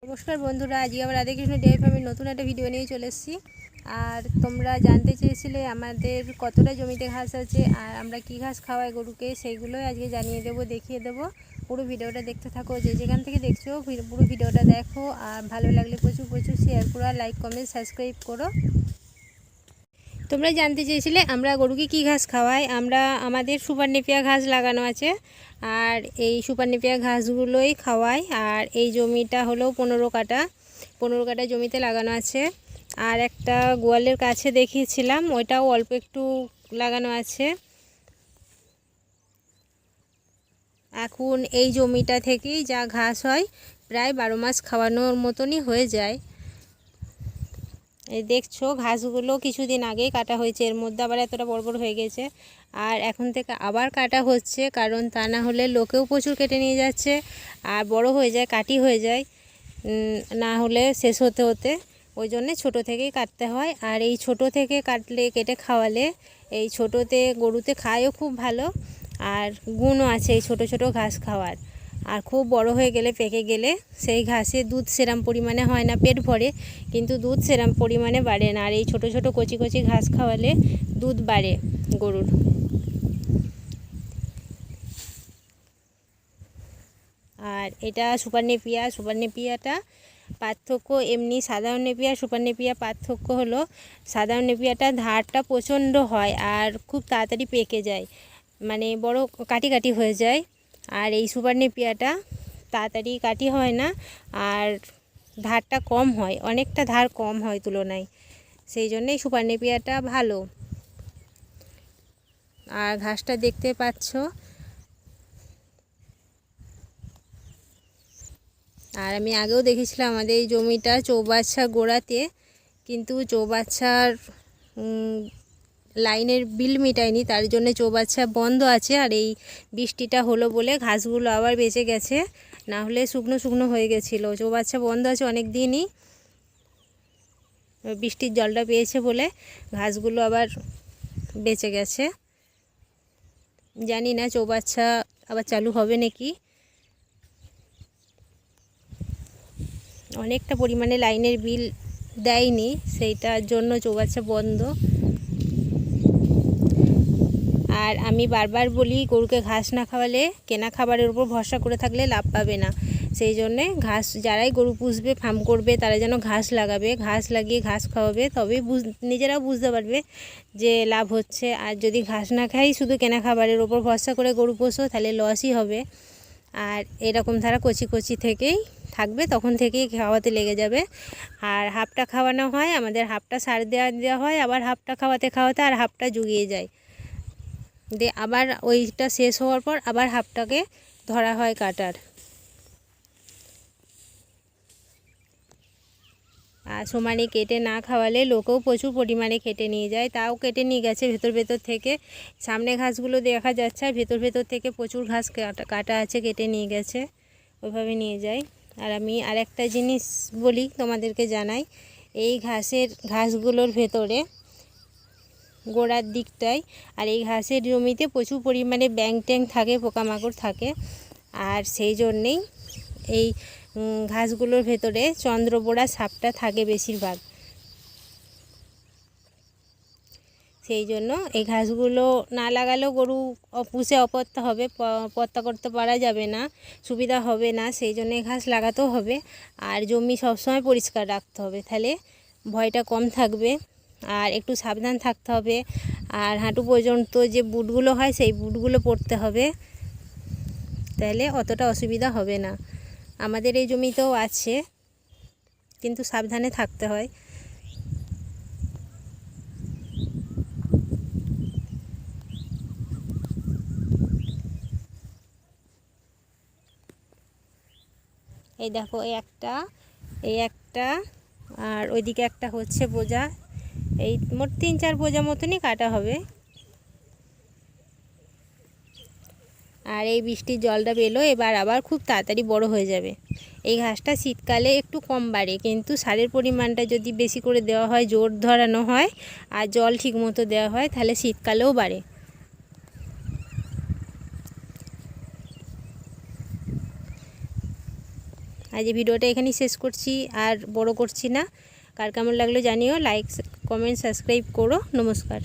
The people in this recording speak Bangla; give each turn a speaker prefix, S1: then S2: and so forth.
S1: নমস্কার বন্ধুরা, আজকে আমরা রাধাকৃষ্ণ ডেয়ারি ফার্মের নতুন একটা ভিডিও নিয়ে চলে এসেছি। আর তোমরা জানতে চেয়েছিলে আমাদের কতটা জমিতে ঘাস আছে আর আমরা কি ঘাস খাওয়াই গরুকে, সেইগুলোই আজকে জানিয়ে দেবো, দেখিয়ে দেবো। পুরো ভিডিওটা দেখতে থাকো, যে যেখান থেকে দেখছো পুরো ভিডিওটা দেখো। আর ভালো লাগলে প্রচুর প্রচুর শেয়ার করো, আর লাইক কমেন্ট সাবস্ক্রাইব করো। তোমরা জানতে চেয়েছিলে আমরা গরুকে কি ঘাস খাওয়াই। আমাদের সুপার নেপিয়ার ঘাস লাগানো আছে, আর এই সুপার নেপিয়ার ঘাসগুলোই খাওয়াই। আর এই জমিটা হলো 15 কাঠা জমিতে লাগানো আছে। আর একটা গোয়ালের কাছে দেখিয়েছিলাম, ওইটাও অল্প একটু লাগানো আছে। এখন এই জমিটা থেকেই যা ঘাস হয় প্রায় 12 মাস খাওয়ানোর মতনই হয়ে যায়। এই দেখছো ঘাসগুলো কিছুদিন আগেই কাটা হয়েছে, এর মধ্যে আবার এতটা বড় বড় হয়ে গেছে। আর এখন থেকে আবার কাটা হচ্ছে, কারণ তা না হলে লোকেও প্রচুর কেটে নিয়ে যাচ্ছে আর বড় হয়ে যায়, কাটি হয়ে যায়, না হলে শেষ হতে হতে। ওই জন্যে ছোটো থেকেই কাটতে হয়। আর এই ছোটো থেকে কাটলে, কেটে খাওয়ালে এই ছোটোতে গরুতে খায়ও খুব ভালো, আর গুণও আছে এই ছোটো ছোটো ঘাস খাওয়ার। আর খুব বড় হয়ে গেলে, পেকে গেলে সেই ঘাসে দুধ সেরম পরিমাণে হয় না, পেট ভরে কিন্তু দুধ সেরম পরিমাণে বাড়ে না। আর এই ছোটো ছোটো কচি কচি ঘাস খাওয়ালে দুধ বাড়ে গরুর। আর এটা সুপার নেপিয়াটা পার্থক্য এমনি সাধারণ নেপিয়া সুপার নেপিয়া পার্থক্য হলো, সাধারণ নেপিয়াটা ধারটা প্রচণ্ড হয় আর খুব তাড়াতাড়ি পেকে যায়, মানে বড় কাটি কাটি হয়ে যায়। আর এই সুপার নেপিয়াটা তাড়াতাড়ি কাটি হয় না, আর ধারটা কম হয়, অনেকটা ধার কম হয় তুলনায়। সেই জন্যেই সুপার নেপিয়াটা ভালো। আর ঘাসটা দেখতে পাচ্ছ। আর আমি আগেও দেখেছিলাম আমাদের এই জমিটা চৌবাচ্চা গোড়াতে, কিন্তু চৌবাচ্চার লাইনের বিল মেটায়নি, তার জন্য চৌবাচ্চা বন্ধ আছে। আর এই বৃষ্টিটা হলো বলে ঘাসগুলো আবার বেঁচে গেছে, না হলে শুকনো শুকনো হয়ে গেছিলো। চৌবাচ্চা বন্ধ আছে অনেক দিনই, বৃষ্টির জলটা পেয়েছে বলে ঘাসগুলো আবার বেঁচে গেছে। জানি না চৌবাচ্চা আবার চালু হবে নাকি। অনেকটা পরিমাণে লাইনের বিল দেয়নি, সেইটার জন্য চৌবাচ্চা বন্ধ। আর আমি বারবার বলি, গরুকে ঘাস না খাওয়ালে, কেনা খাবারের উপর ভরসা করে থাকলে লাভ পাবে না। সেই জন্যে ঘাস, যারাই গরু পুষবে, ফার্ম করবে, তারা যেন ঘাস লাগাবে, ঘাস লাগিয়ে ঘাস খাওয়াবে, তবেই নিজেরাও বুঝতে পারবে যে লাভ হচ্ছে। আর যদি ঘাস না খাই, শুধু কেনা খাবারের উপর ভরসা করে গরু পোষো, তাহলে লসই হবে। আর এরকম ধারা কচি কচি থেকেই থাকবে, তখন থেকেই খাওয়াতে লেগে যাবে। আর হাফটা খাওয়ানো হয়, আমাদের হাফটা সার দেওয়া হয়, আবার হাফটা খাওয়াতে খাওয়াতে আর হাফটা জুগিয়ে যায়, দিয়ে আবার ওইটা শেষ হওয়ার পর আবার হাফটাকে ধরা হয় কাটার। আর সমানে কেটে না খাওয়ালে লোকেও প্রচুর পরিমাণে কেটে নিয়ে যায়, তাও কেটে নিয়ে গেছে ভেতর থেকে। সামনে ঘাসগুলো দেখা যাচ্ছে, আর ভেতর থেকে প্রচুর ঘাস কাটা আছে, কেটে নিয়ে গেছে, ওইভাবে নিয়ে যায়। আর আমি আরেকটা জিনিস বলি, তোমাদেরকে জানাই, এই ঘাসগুলোর ভেতরে গোড়ার দিকটায়, আর এই ঘাসের জমিতে প্রচুর পরিমাণে ব্যাং ট্যাং থাকে, পোকামাকড় থাকে। আর সেই জন্যেই এই ঘাসগুলোর ভেতরে চন্দ্রবোড়া সাপটা থাকে বেশিরভাগ। সেই জন্য এই ঘাসগুলো না লাগালেও গরু পুষে অপত্তা হবে, পত্তা করতে পারা যাবে না, সুবিধা হবে না। সেই জন্য ঘাস লাগাতেও হবে। আর জমি সবসময় পরিষ্কার রাখতে হবে, তাহলে ভয়টা কম থাকবে। আর একটু সাবধান থাকতে হবে। আর হাঁটু পর্যন্ত যে বুটগুলো হয়, সেই বুটগুলো পরতে হবে, তাহলে অতটা অসুবিধা হবে না। আমাদের এই জমিতেও আছে, কিন্তু সাবধানে থাকতে হয়। এই দেখো, এই একটা আর ওইদিকে একটা হচ্ছে বোঝা, এই মোট 3-4 বোঝা মতনই কাটা হবে। আর এই বৃষ্টির জলটা পেলো, এবার আবার খুব তাড়াতাড়ি বড় হয়ে যাবে। এই ঘাসটা শীতকালে একটু কম বাড়ে, কিন্তু সারের পরিমাণটা যদি বেশি করে দেওয়া হয়, জোর ধরানো হয়, আর জল ঠিক মতো দেওয়া হয়, তাহলে শীতকালেও বাড়ে। আর আজ এই ভিডিওটা এখানেই শেষ করছি, আর বড় করছি না। কার কেমন লাগলো জানিও, লাইক কমেন্ট সাবস্ক্রাইব করো। নমস্কার।